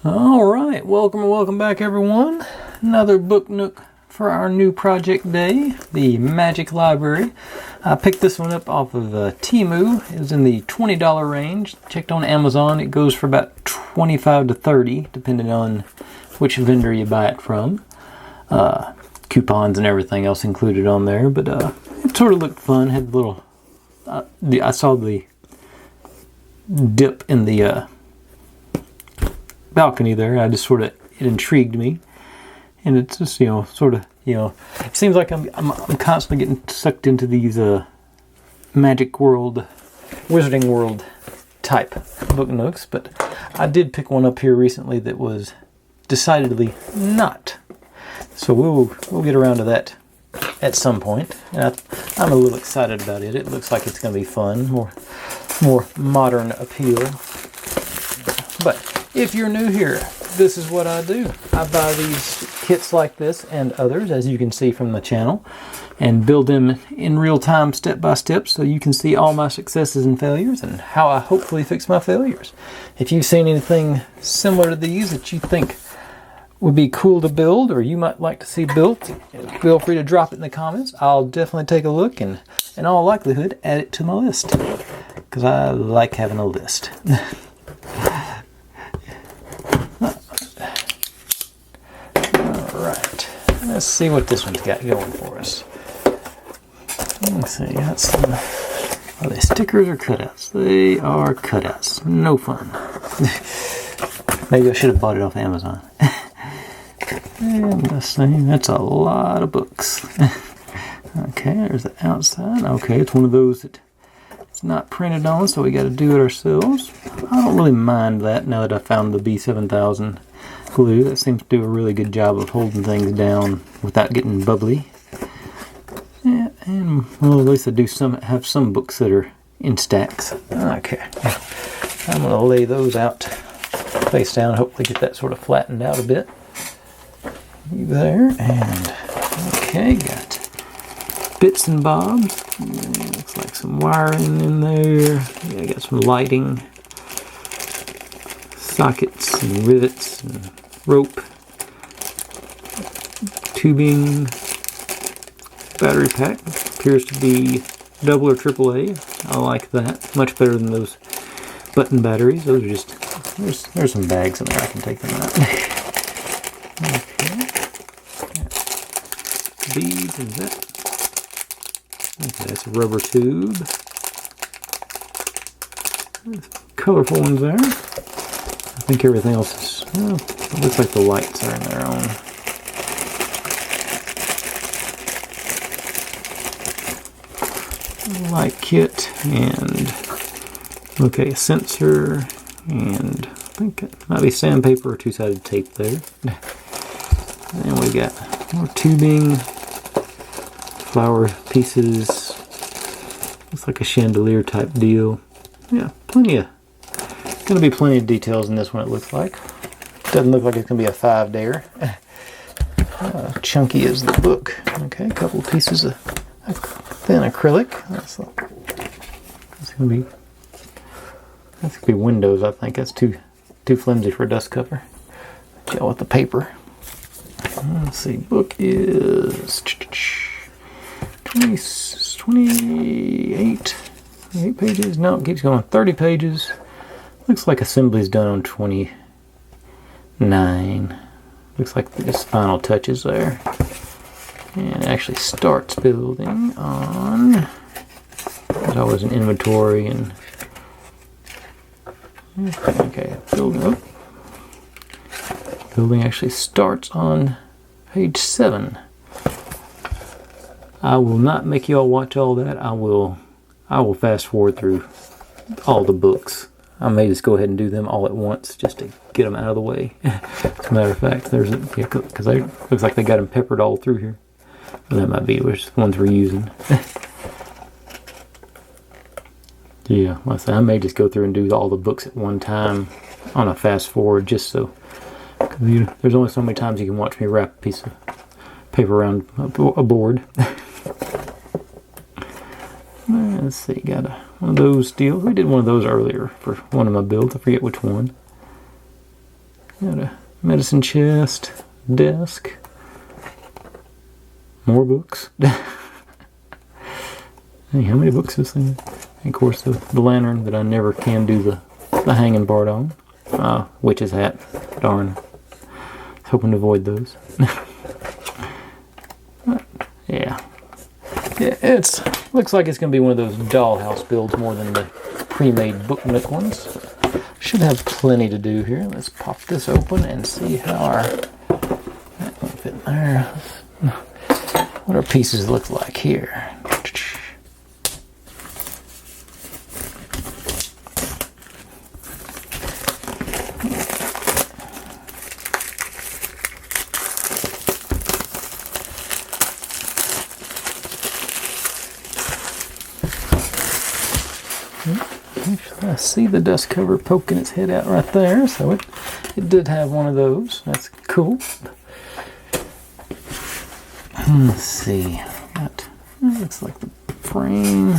Alright, welcome back everyone. Another book nook for our new project day, the Magic Library. I picked this one up off of Temu. It was in the $20 range. Checked on Amazon, it goes for about $25 to $30, depending on which vendor you buy it from. Coupons and everything else included on there, but it sort of looked fun. Had the little, I saw the dip in the balcony there. I just sort of, it intrigued me, and it's just it seems like I'm constantly getting sucked into these magic world, wizarding world type book nooks. But I did pick one up here recently that was decidedly not. So we'll get around to that at some point. And I'm a little excited about it. It looks like it's going to be fun, more modern appeal. But if you're new here, this is what I do. I buy these kits like this and others, as you can see from the channel, and build them in real time, step by step, so you can see all my successes and failures and how I hopefully fix my failures. If you've seen anything similar to these that you think would be cool to build, or you might like to see built, feel free to drop it in the comments. I'll definitely take a look and, in all likelihood, add it to my list, because I like having a list. Alright, let's see what this one's got going for us. Let's see, got some, are they stickers or cutouts? They are cutouts. No fun. Maybe I should have bought it off Amazon. And let's see, that's a lot of books. Okay, there's the outside. Okay, it's one of those that it's not printed on, so we got to do it ourselves. I don't really mind that now that I found the B7000 glue. That seems to do a really good job of holding things down without getting bubbly. Yeah, and well, at least I do have some books that are in stacks. Okay, I'm going to lay those out face down, hopefully get that sort of flattened out a bit. There, and okay, got bits and bobs. Looks like some wiring in there. Yeah, got some lighting, sockets and rivets and rope, tubing, battery pack. Appears to be double or triple A. I like that. Much better than those button batteries. Those are just, there's some bags in there. I can take them out. Okay. Beads and that. Okay, that's a rubber tube. There's colorful ones there. I think everything else is, well, it looks like the lights are in their own. Light kit and, okay, a sensor, and I think it might be sandpaper or two-sided tape there. And we got more tubing, flower pieces, looks like a chandelier type deal. Yeah, gonna be plenty of details in this one, it looks like. Doesn't look like it's gonna be a 5-dayer. Chunky is the book. Okay, a couple pieces of thin acrylic. That's gonna be windows, I think. That's too flimsy for a dust cover. Deal with the paper. Let's see, book is 28 pages. No, it keeps going. 30 pages. Looks like assembly's done on 29. Looks like just final touches there. And it actually starts building on, there's always an inventory and, okay, building actually starts on page 7. I will not make you all watch all that. I will fast forward through all the books. I may just go ahead and do them all at once just to get them out of the way. As a matter of fact, there's because it looks like they got them peppered all through here. Well, that might be which ones we're using. Yeah, like I said, I may just go through and do all the books at one time on a fast forward, just so. There's only so many times you can watch me wrap a piece of paper around a board. Let's see, got one of those deals. We did one of those earlier for one of my builds. I forget which one. Got a medicine chest, desk, more books. Hey, how many books is this thing? And of course, the lantern that I never can do the hanging part on. Witch's hat. Darn. I was hoping to avoid those. Yeah. It's looks like it's going to be one of those dollhouse builds more than the pre-made book Nook ones. Should have plenty to do here. Let's pop this open and see how that won't fit there. What our pieces look like here. I see the dust cover poking its head out right there, so it did have one of those. That's cool. Let's see. That looks like the frame,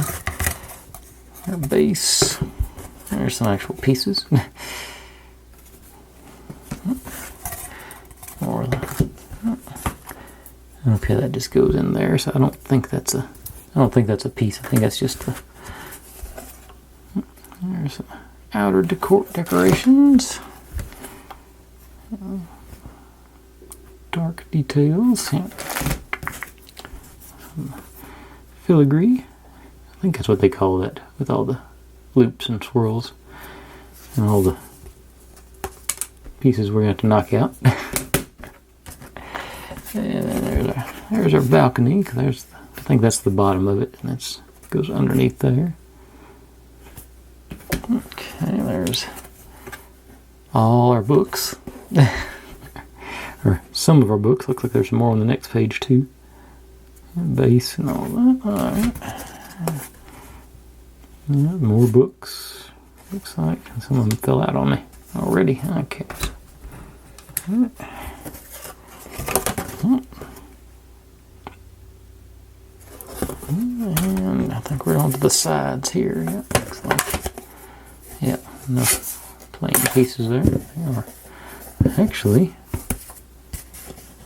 our base. There's some actual pieces. Okay, that just goes in there. So I don't think that's a piece. I think that's just the. There's some outer decorations. Dark details. Yeah. Filigree. I think that's what they call that, with all the loops and swirls and all the pieces we're going to have to knock out. And then there's our balcony. I think that's the bottom of it, and that goes underneath there. Okay, there's all our books. Or some of our books. Looks like there's more on the next page too. Base and all that. Alright. Yeah, more books. Looks like some of them fell out on me already. Okay. And I think we're on to the sides here. Yeah, looks like. Yeah, no plain pieces there. Actually,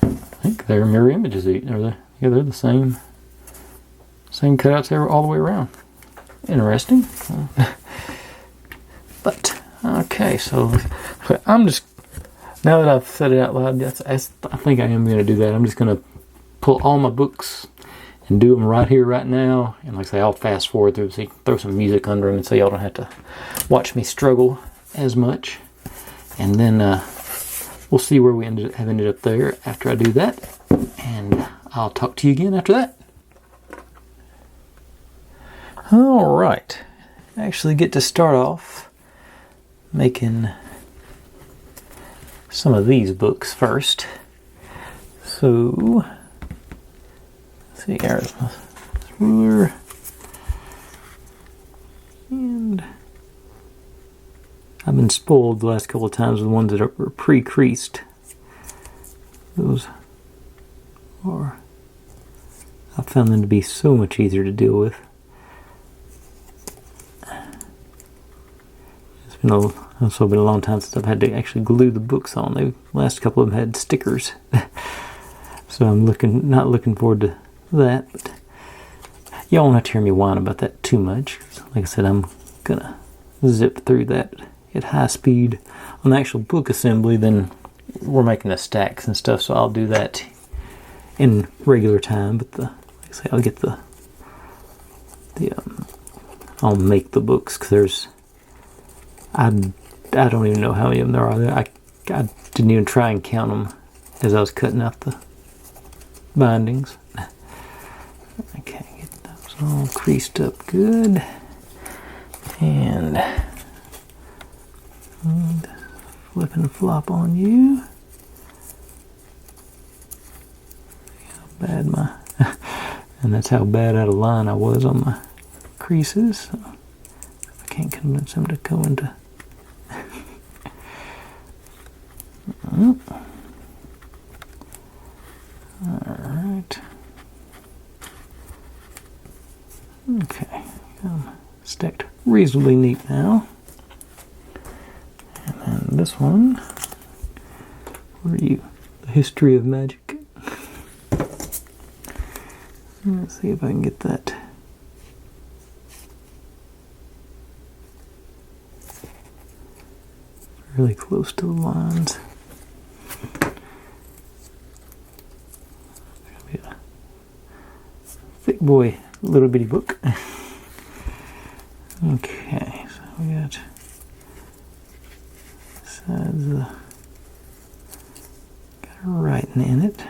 I think they're mirror images. Are they? Yeah, they're the same cutouts all the way around. Interesting. But okay, so I'm just, now that I've said it out loud, I think I am going to do that. I'm just going to pull all my books and do them right here, right now. And like I say, I'll fast forward through, so throw some music under them, and so y'all don't have to watch me struggle as much. And then we'll see where we have ended up there after I do that. And I'll talk to you again after that. All right. I actually get to start off making some of these books first. So, let's see, there's my ruler. And I've been spoiled the last couple of times with ones that are pre-creased. Those are, I found them to be so much easier to deal with. It's been also been a long time since I've had to actually glue the books on. The last couple of them had stickers. So I'm not looking forward to that. But y'all won't have to hear me whine about that too much. Like I said, I'm gonna zip through that at high speed. On the actual book assembly, then we're making the stacks and stuff, so I'll do that in regular time. But like I say, I'll get I'll make the books, because I don't even know how many of them there are. I didn't even try and count them as I was cutting out the bindings. Okay, get those all creased up good. And flip and flop on you. How bad and that's how bad out of line I was on my creases. So I can't convince them to go into. Alright. Okay. Stacked reasonably neat now. And then this one, What are you? The history of magic. Let's see if I can get that. Really close to the lines. Be a thick boy, little bitty book. Okay, so we got sides got a writing in it.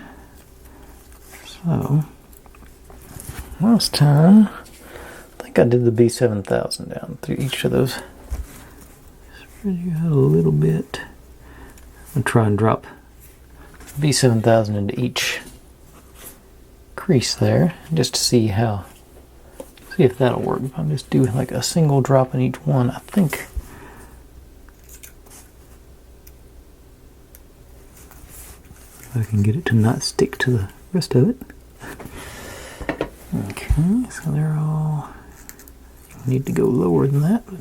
So last time, I think I did the B7000 down through each of those. Spread you out a little bit. I'm gonna try and drop B7000 into each crease there, just to see if that'll work. If I just do like a single drop in each one, I think I can get it to not stick to the rest of it. Okay, so they're all, need to go lower than that, but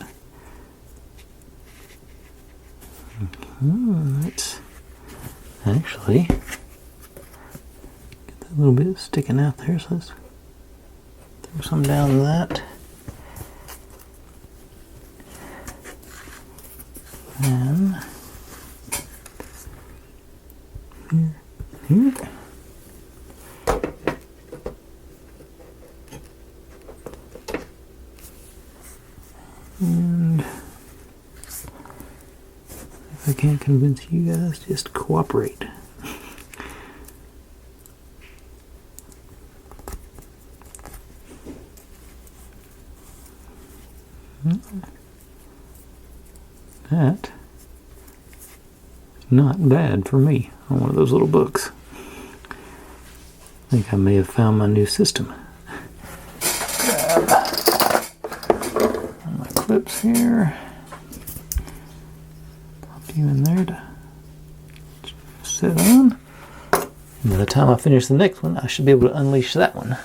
let's actually get that little bit sticking out there, so let's throw some down that. And here. And if I can't convince you guys, just cooperate. That is not bad for me on one of those little books. I think I may have found my new system. Grab my clips here. Pop you in there to sit on. And by the time I finish the next one, I should be able to unleash that one.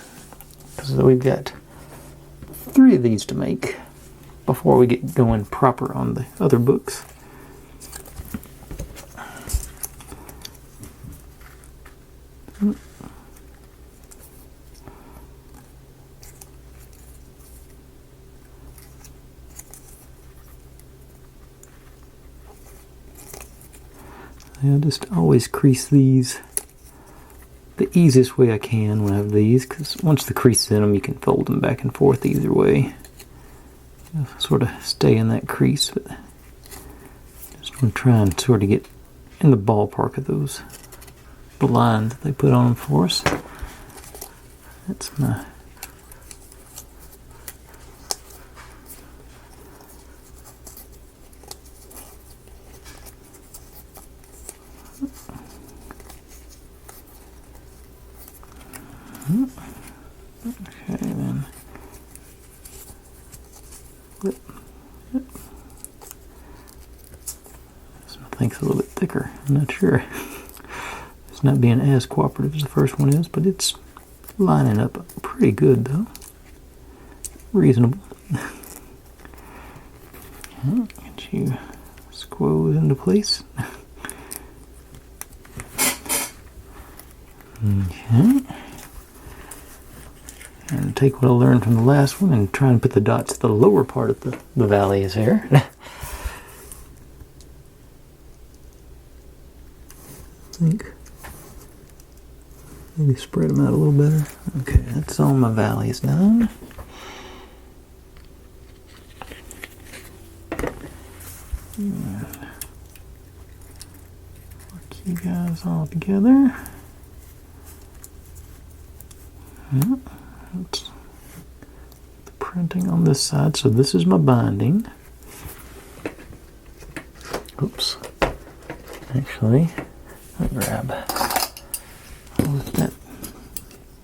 So we've got 3 of these to make before we get going proper on the other books. I just always crease these the easiest way I can when I have these, because once the crease is in them, you can fold them back and forth either way. Sort of stay in that crease, but just want to try and sort of get in the ballpark of those lines that they put on them for us. That's my okay then. Yep. This one I think's a little bit thicker. I'm not sure. It's not being as cooperative as the first one is, but it's lining up pretty good though. Reasonable. Get you squoze into place. Okay. And take what I learned from the last one and try and put the dots at the lower part of the valleys here. I think maybe spread them out a little better. Okay, that's all my valleys done. Work you guys all together. That's the printing on this side, so this is my binding. Oops. Actually, I'll grab. I'll let that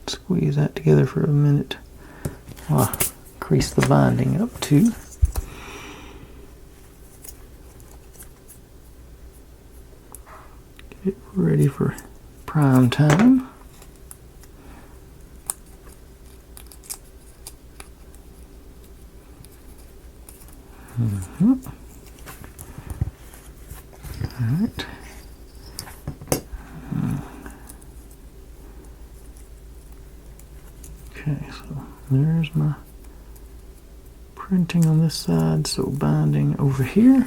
squeeze that together for a minute while I crease the binding up too. Get it ready for prime time. Alright. There's my printing on this side, so binding over here.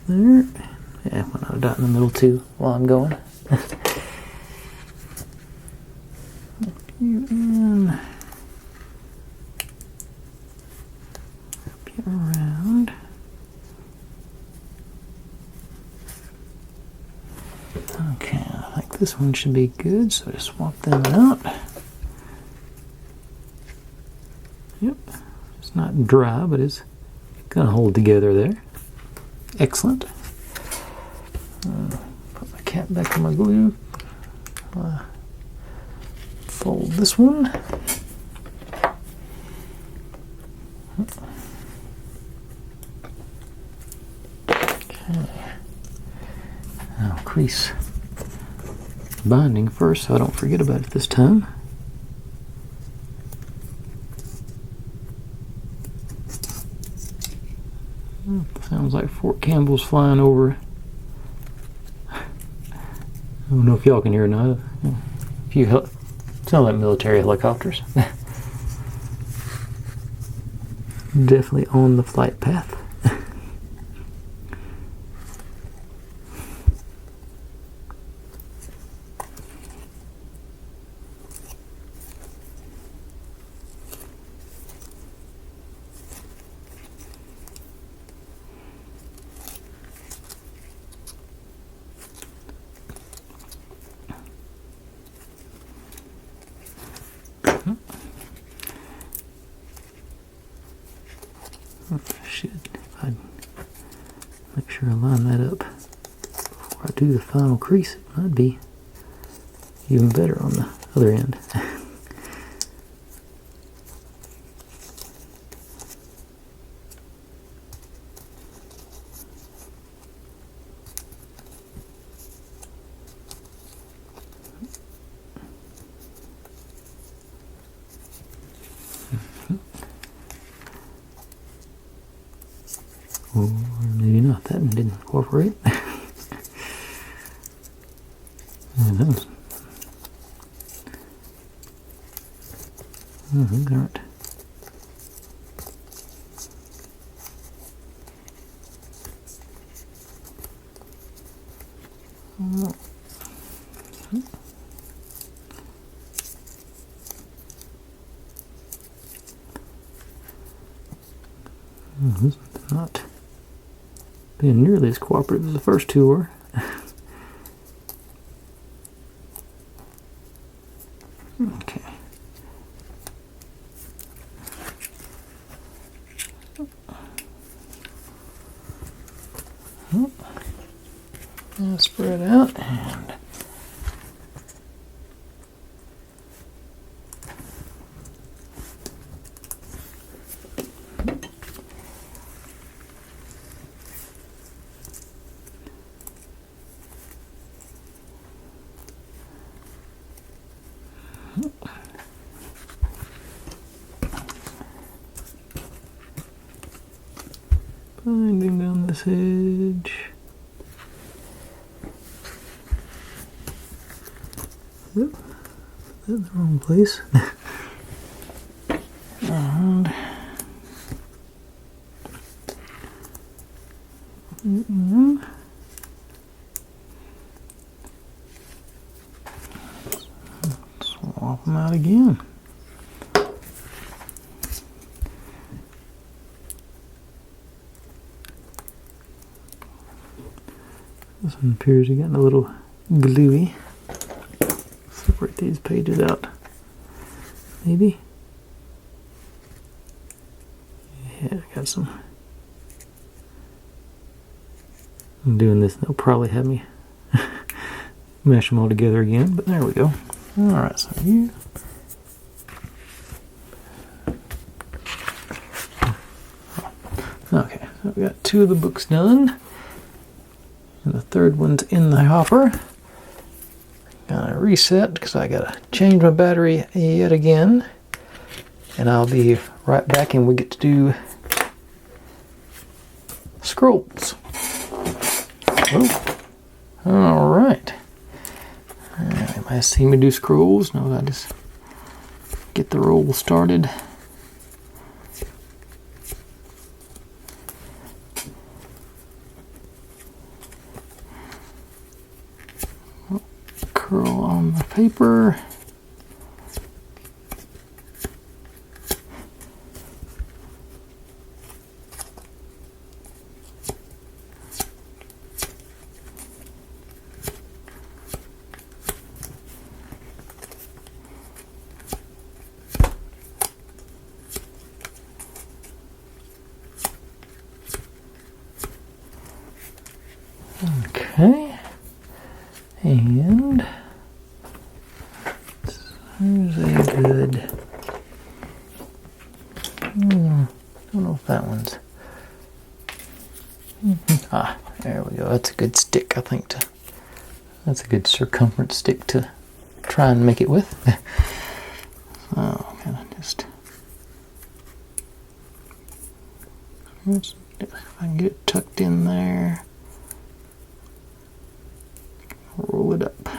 There. Yeah, why not a dot in the middle too while I'm going. You in. Wrap you around. Okay, I think this one should be good, so just swap them out. Yep, it's not dry, but it's gonna hold together there. Excellent. Put my cap back on my glue. Fold this one. Okay. I'll crease binding first so I don't forget about it this time. Sounds like Fort Campbell's flying over. I don't know if y'all can hear or not. Sound like military helicopters. Definitely on the flight path. I'd make sure I line that up before I do the final crease. It might be even better on the other end. Or maybe not. That one didn't incorporate. Those aren't. This is not being nearly as cooperative as the first two were. Okay. Now spread out and binding down this edge. Oop, that's in the wrong place. And swap them out again. This one appears to get a little gluey. Separate these pages out. Maybe. Yeah, I got some. I'm doing this. They'll probably have me mesh them all together again, but there we go. Alright, so you. Okay, so we got two of the books done. And the third one's in the hopper. Gonna reset because I gotta change my battery yet again. and I'll be right back and we get to do scrolls. Oh, all right. You might see me do scrolls. No, I just get the roll started. Curl on the paper. Okay, and here's a good, don't know if that one's, there we go, that's a good stick, I think, that's a good circumference stick to try and make it with. So, kind of just, if I can get it tucked in there. Roll it up.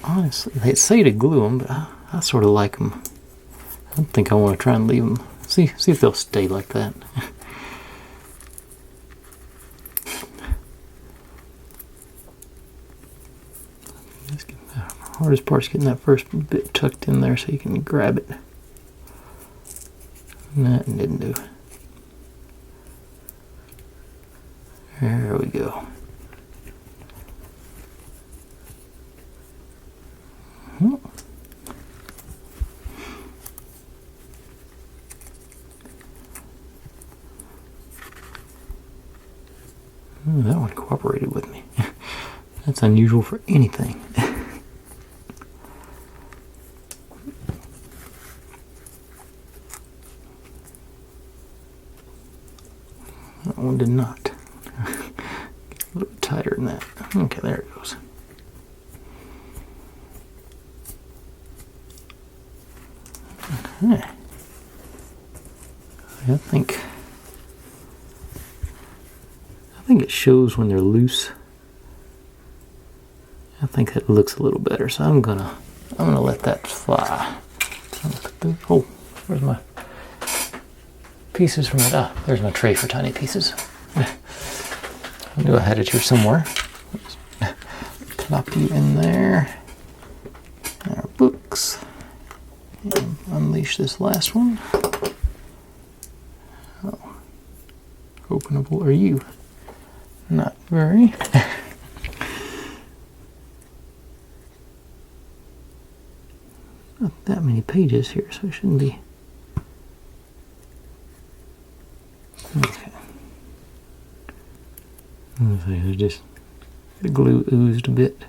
Honestly, they say to glue them, but I sort of like them. I don't think I want to try and leave them. See if they'll stay like that. The hardest part's getting that first bit tucked in there so you can grab it. And that didn't do. There we go. That one cooperated with me. That's unusual for anything. That one did not. A little bit tighter than that. Okay, there it goes. Okay. I think it shows when they're loose. I think that looks a little better, so I'm gonna let that fly. Oh, where's my pieces from it? Ah, there's my tray for tiny pieces. I knew I had it here somewhere. Let's plop you in there. Our books. And unleash this last one. Oh. Openable are you? Not very. Not that many pages here, so it shouldn't be. Okay. There's just the glue oozed a bit.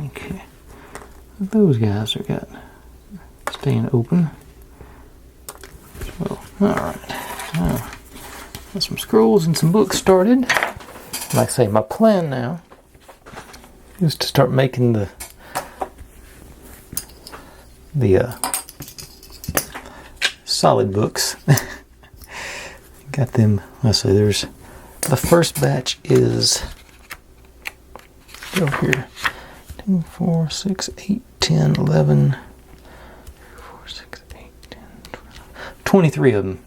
Okay, those guys are staying open. So, all right, got some scrolls and some books started. Like I say, my plan now is to start making the solid books. Got them. Let's see. There's the first batch is over here. 2, 4, 6, 8, 10, 11, 4, 6, 8, 10, 12, 23 of them.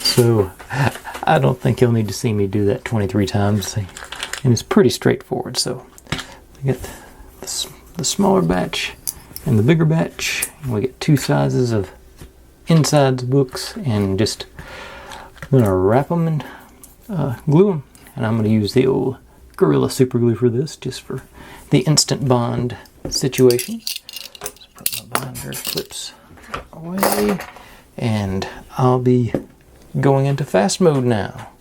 So I don't think you'll need to see me do that 23 times. And it's pretty straightforward. So we get the smaller batch and the bigger batch. And we get 2 sizes of insides books, and just I'm gonna wrap them and glue them. And I'm gonna use the old Gorilla Super Glue for this, just for the instant bond situation. Just put my binder clips away, and I'll be going into fast mode now.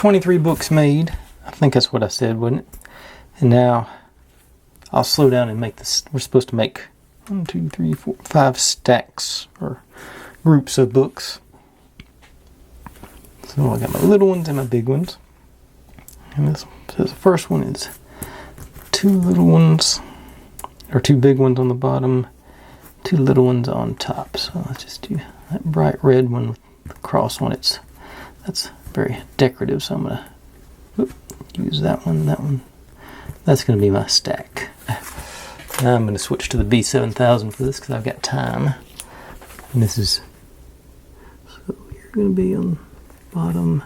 23 books made. I think that's what I said, wasn't it? And now I'll slow down and make this. We're supposed to make 1, 2, 3, 4, 5 stacks or groups of books. So I got my little ones and my big ones. And this says the first one is 2 little ones, or 2 big ones on the bottom, 2 little ones on top. So let's just do that bright red one with the cross on it. That's very decorative, so I'm going to use that one, that one. That's going to be my stack. Now I'm going to switch to the B7000 for this because I've got time. And this is, so you're going to be on the bottom.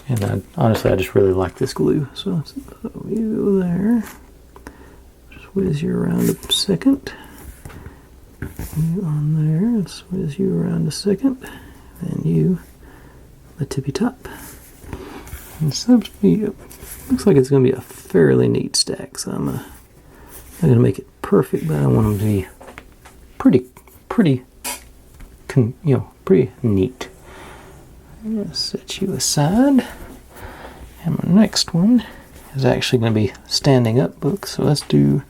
And honestly, I just really like this glue. So you go there. Just whiz you around a second. You on there. Let's whiz you around a second. And you, the tippy top. And so looks like it's going to be a fairly neat stack. So I'm not going to make it perfect, but I want them to be pretty neat. I'm going to set you aside. And my next one is actually going to be standing up books. So let's do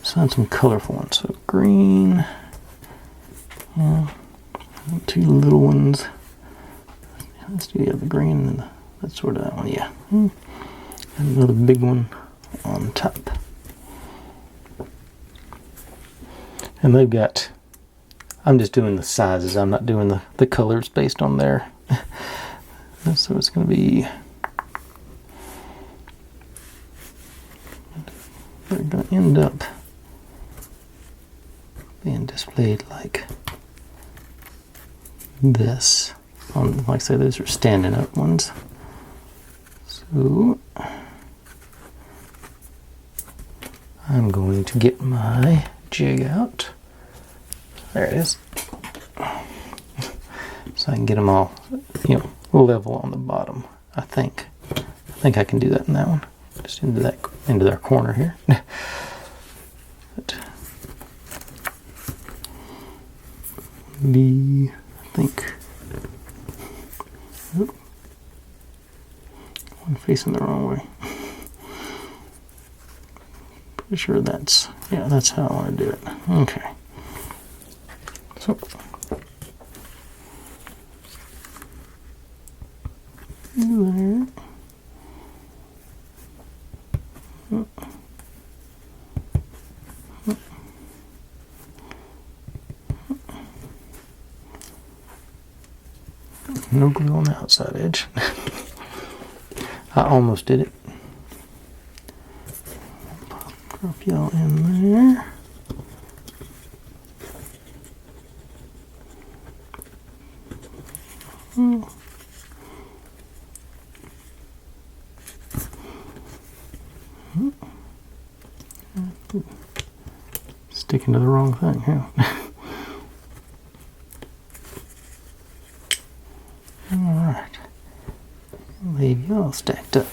some colorful ones. So green. Yeah, 2 little ones. Let's do the other green and that's sort of that one. Yeah. And another big one on top. And they've got, I'm just doing the sizes. I'm not doing the colors based on there. So it's going to be, they're going to end up being displayed like this. Like I say, those are standing up ones. So I'm going to get my jig out. There it is. So I can get them all, level on the bottom. I think I can do that in that one. Just into their corner here. But I think I'm facing the wrong way. Pretty sure that's how I want to do it. Okay. So there. No glue on the outside edge. I almost did it. Drop y'all in there. Sticking to the wrong thing here. Alright. Leave y'all stacked up.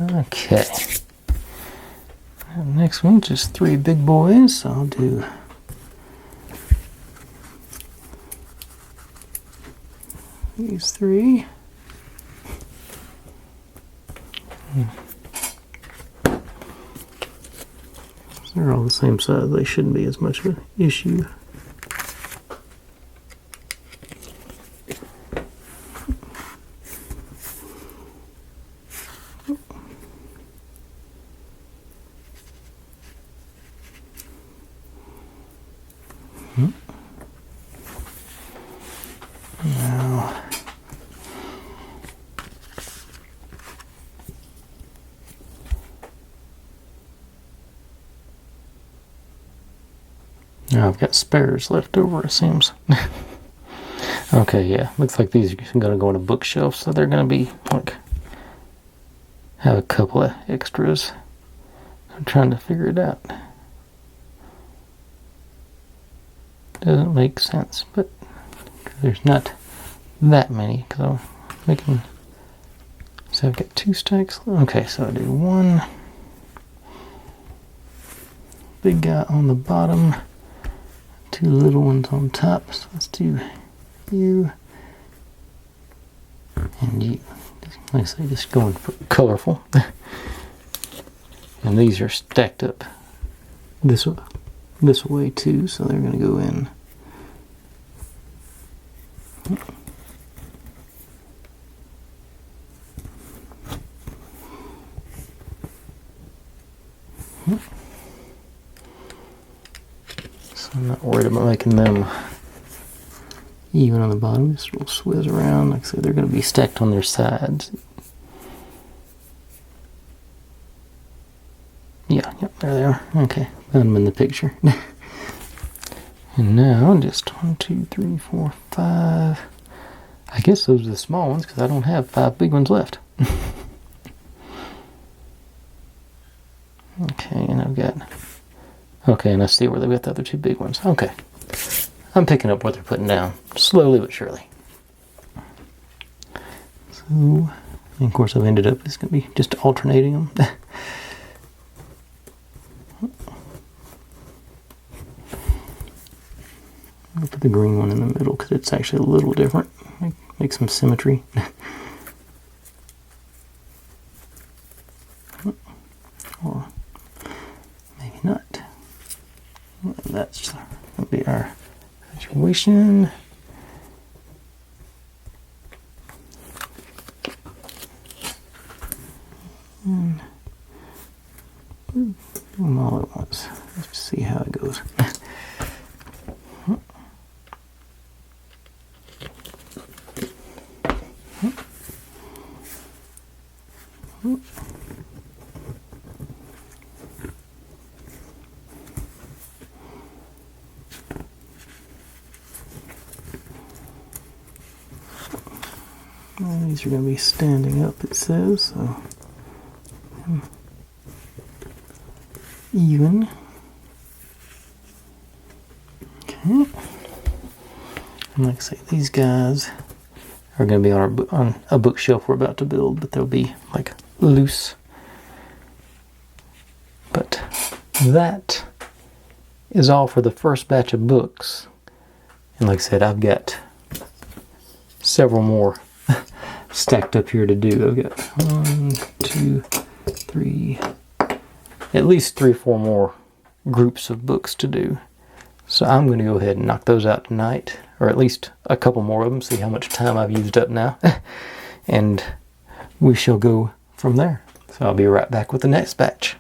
Okay. And next one, just 3 big boys. So I'll do these 3. They're all the same size. They shouldn't be as much of an issue. Now I've got spares left over, it seems. Okay, yeah. Looks like these are going to go on a bookshelf, so they're going to be like have a couple of extras. I'm trying to figure it out. Doesn't make sense, but there's not that many. Because I'm making. So I've got 2 stacks. Okay, so I do 1, big guy on the bottom, 2 little ones on top. So let's do you and you. Like I say, just going for colorful. And these are stacked up this way too, so they're going to go in. So I'm not worried about making them even on the bottom. Just will swizz around. Like I said, they're going to be stacked on their sides. Yeah, yep, there they are. Okay, found them in the picture. And now just 1, 2, 3, 4, 5. I guess those are the small ones because I don't have 5 big ones left. Okay, and I've got. Okay, and I see where they've got the other 2 big ones. Okay, I'm picking up what they're putting down slowly but surely. So, and of course, I've ended up. It's going to be just alternating them. I'll put the green one in the middle because it's actually a little different. Make some symmetry. Or maybe not. That's going to be our situation. And do them all at once. Let's see how it goes. And these are going to be standing up, it says, so even. Okay. And like I say, these guys are going to be on a bookshelf we're about to build, but they'll be like loose. But that is all for the first batch of books. And like I said, I've got several more stacked up here to do. I've got 1, 2, 3, at least 3 or 4 more groups of books to do. So I'm going to go ahead and knock those out tonight, or at least a couple more of them, see how much time I've used up now. And we shall go from there. So I'll be right back with the next batch.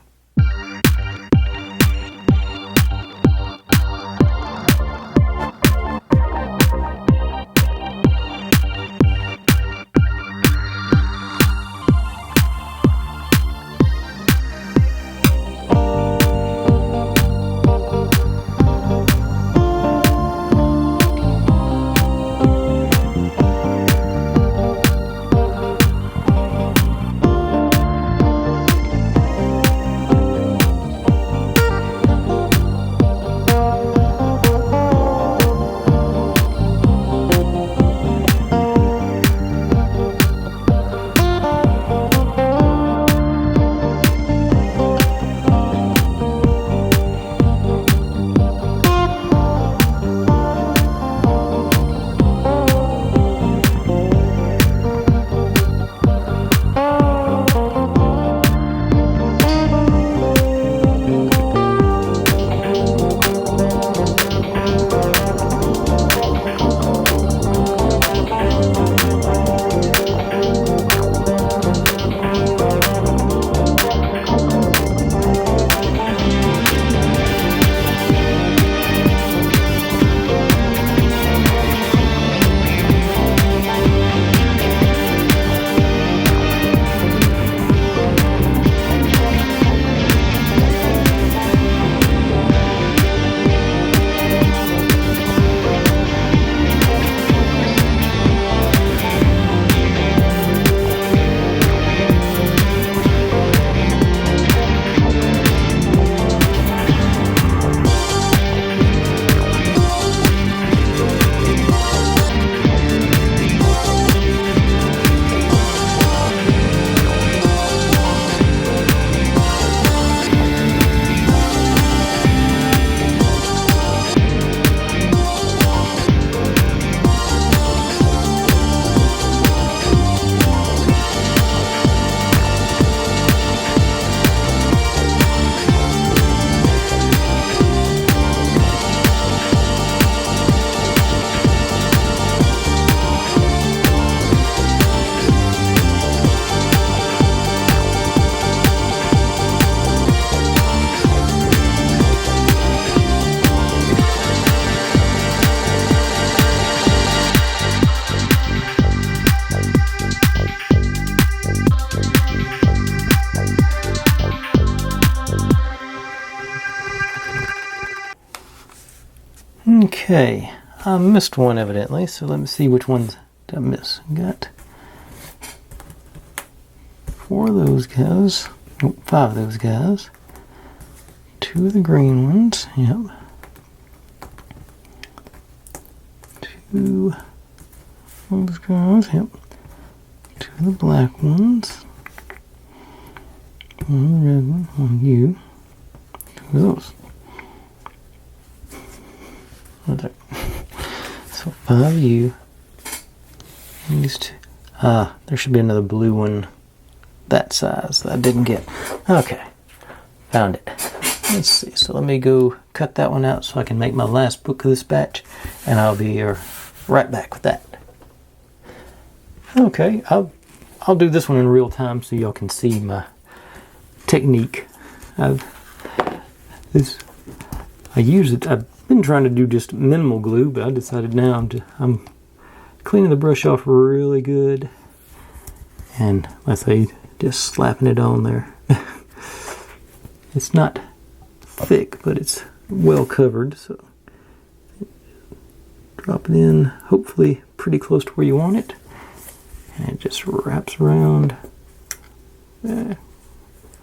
Okay, I missed one evidently, so let me see which ones did I miss. Got 4 of those guys, 5 of those guys, 2 of the green ones, yep, 2 of those guys, yep, 2 of the black ones, 1 red one, 1 you, 2 of those. So 5 you, these 2. There should be another blue one that size that I didn't get. Okay, found it. Let's see, so let me go cut that one out so I can make my last book of this batch, and I'll be right back with that. Okay, I'll do this one in real time so y'all can see my technique. I've been trying to do just minimal glue, but I decided now I'm cleaning the brush off really good, and I say just slapping it on there. It's not thick, but it's well covered, so drop it in, hopefully pretty close to where you want it, and it just wraps around. On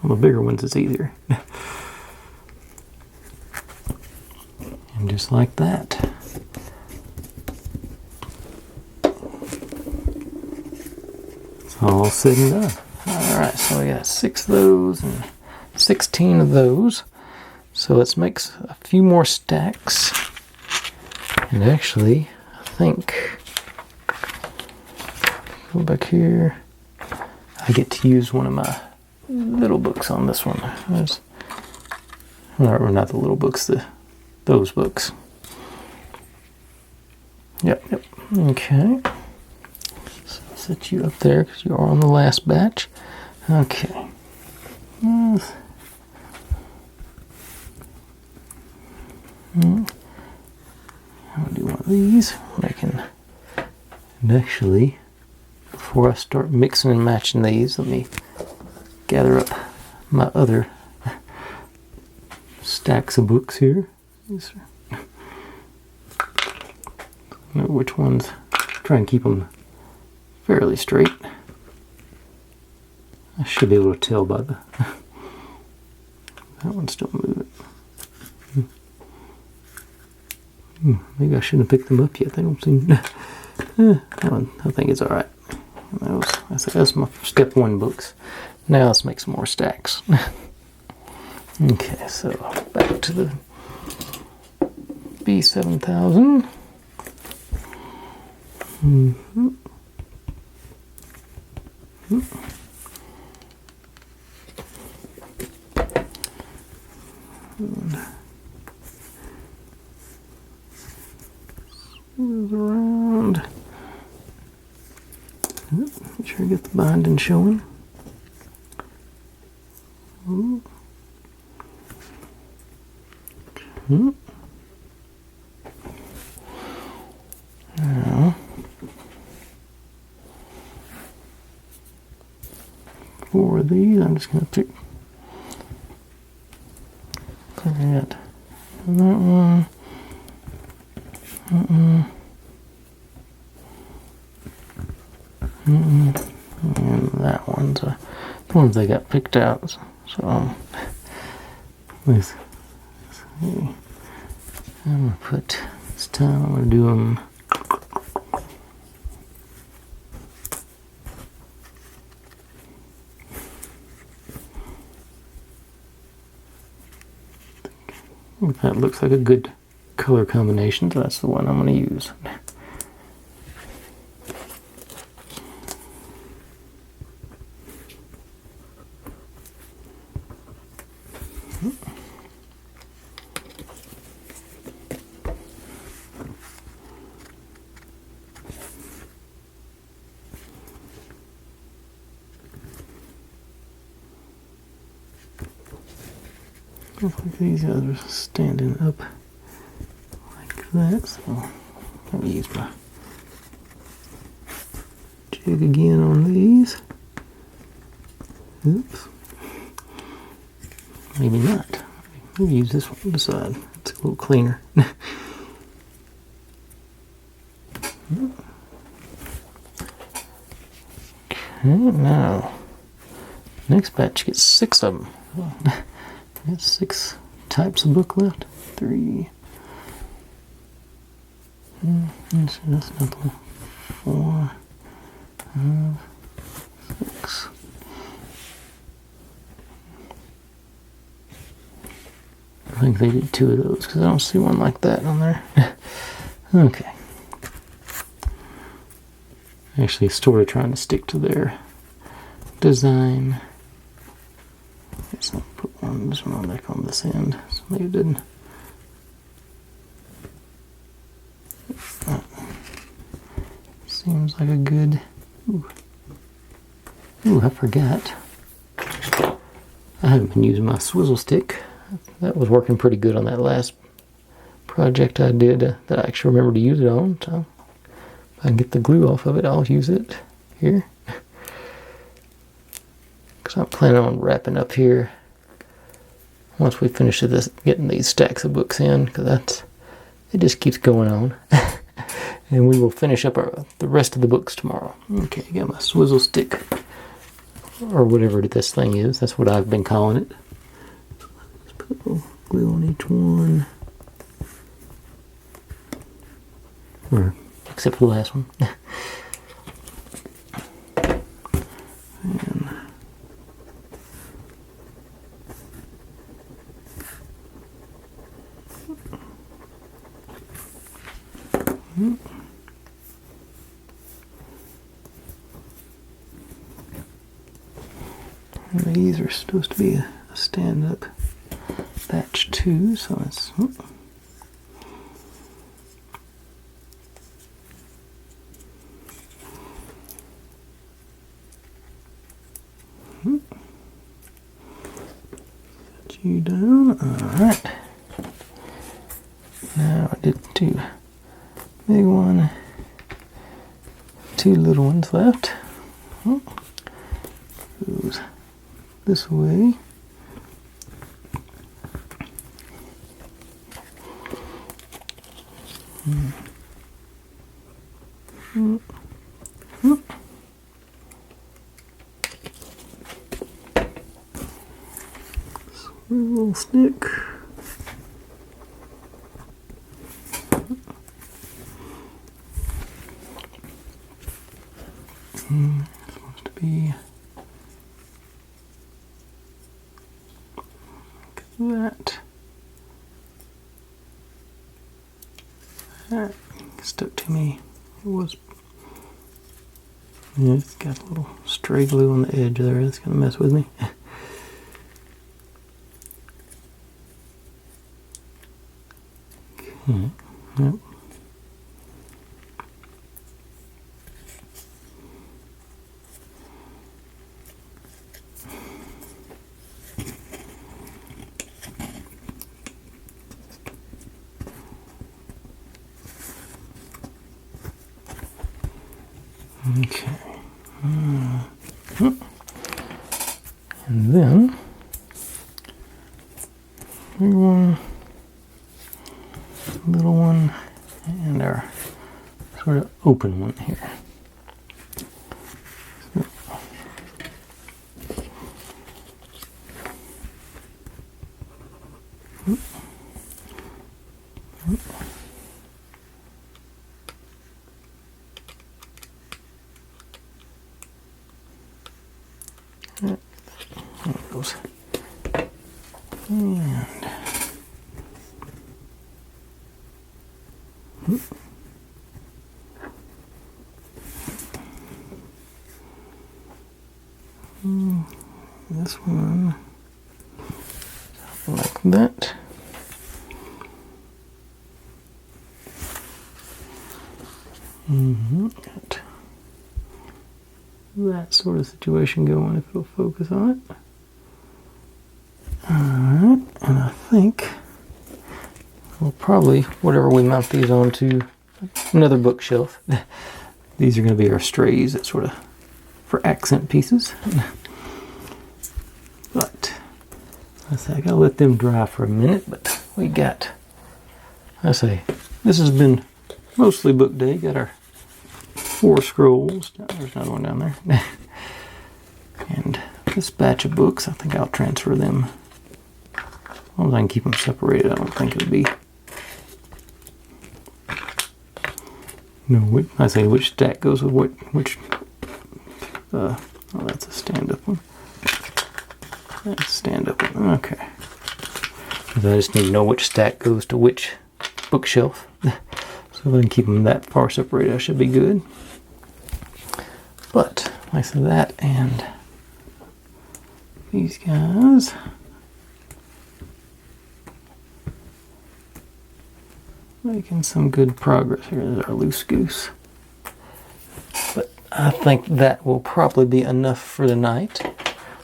the bigger ones it's easier. And just like that. It's all said and done. Alright, so we got 6 of those and 16 of those. So let's make a few more stacks. And actually, I think, go back here, I get to use one of my little books on this one. Or not the little books, those books. Yep. Okay. So I'll set you up there because you are on the last batch. Okay. I'll do one of these. And actually, before I start mixing and matching these, let me gather up my other stacks of books here. Know which ones. Try and keep them fairly straight. I should be able to tell by that one's still moving. Maybe I shouldn't have picked them up yet. They don't seem. That one, I think it's all right. That's my step 1 books. Now let's make some more stacks. Okay, so back to the B7000. Smooth around. Make sure you get the binding showing. Now, for these, I'm just going to pick that one. And that one's the ones they got picked out. So let's see. I'm gonna put this time. I'm gonna do them. That looks like a good color combination, so that's the one I'm going to use. Looks like these guys are standing up like that, so let me use my jig again on these. Oops. Maybe not. Maybe use this one on the side. It's a little cleaner. And now, next batch gets 6 of them. Well, I got 6 types of book left. 3. That's nothing. 4, 5, 6. I think they did 2 of those because I don't see one like that on there. Okay. Actually, sort of trying to stick to their design. Let's not put this one back on this end. So maybe it didn't. Seems like a good. Ooh, I forgot. I haven't been using my swizzle stick. That was working pretty good on that last project I did that I actually remembered to use it on. So if I can get the glue off of it, I'll use it here. Because I'm planning on wrapping up here once we finish this, getting these stacks of books in, because it just keeps going on. And we will finish up the rest of the books tomorrow. Okay, got my swizzle stick, or whatever this thing is. That's what I've been calling it. Let's put a little glue on each one. Or, except for the last one. And these are supposed to be a stand-up batch 2, so it's set you down. Alright. Now I did 2 big one, 2 little ones left. Goes this way. Swivel stick. It's supposed to be like that. Stuck to me. It was. Yeah, it's got a little stray glue on the edge there. That's gonna mess with me. Okay. Yep. Okay. And then big one, little one, and our sort of open one here. There it goes. And this one like that. Got that sort of situation going, if it'll focus on it. Alright, and I think we'll probably, whatever we mount these onto, another bookshelf. These are going to be our strays, that sort of for accent pieces. But I gotta let them dry for a minute. But we got, I say, this has been mostly book day. Got our 4 scrolls. There's another one down there. this batch of books. I think I'll transfer them. As long as I can keep them separated, I don't think it would be. No, I say which stack goes with which. Oh, that's a stand-up one. That's a stand-up one. Okay. I just need to know which stack goes to which bookshelf. So if I can keep them that far separated, I should be good. But like I said, that and these guys. Making some good progress here. There's our loose goose. But I think that will probably be enough for tonight.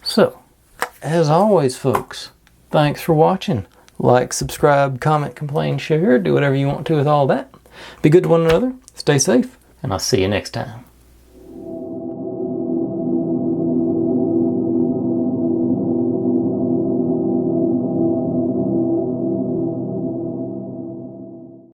So, as always, folks, thanks for watching. Like, subscribe, comment, complain, share, do whatever you want to with all that. Be good to one another, stay safe, and I'll see you next time.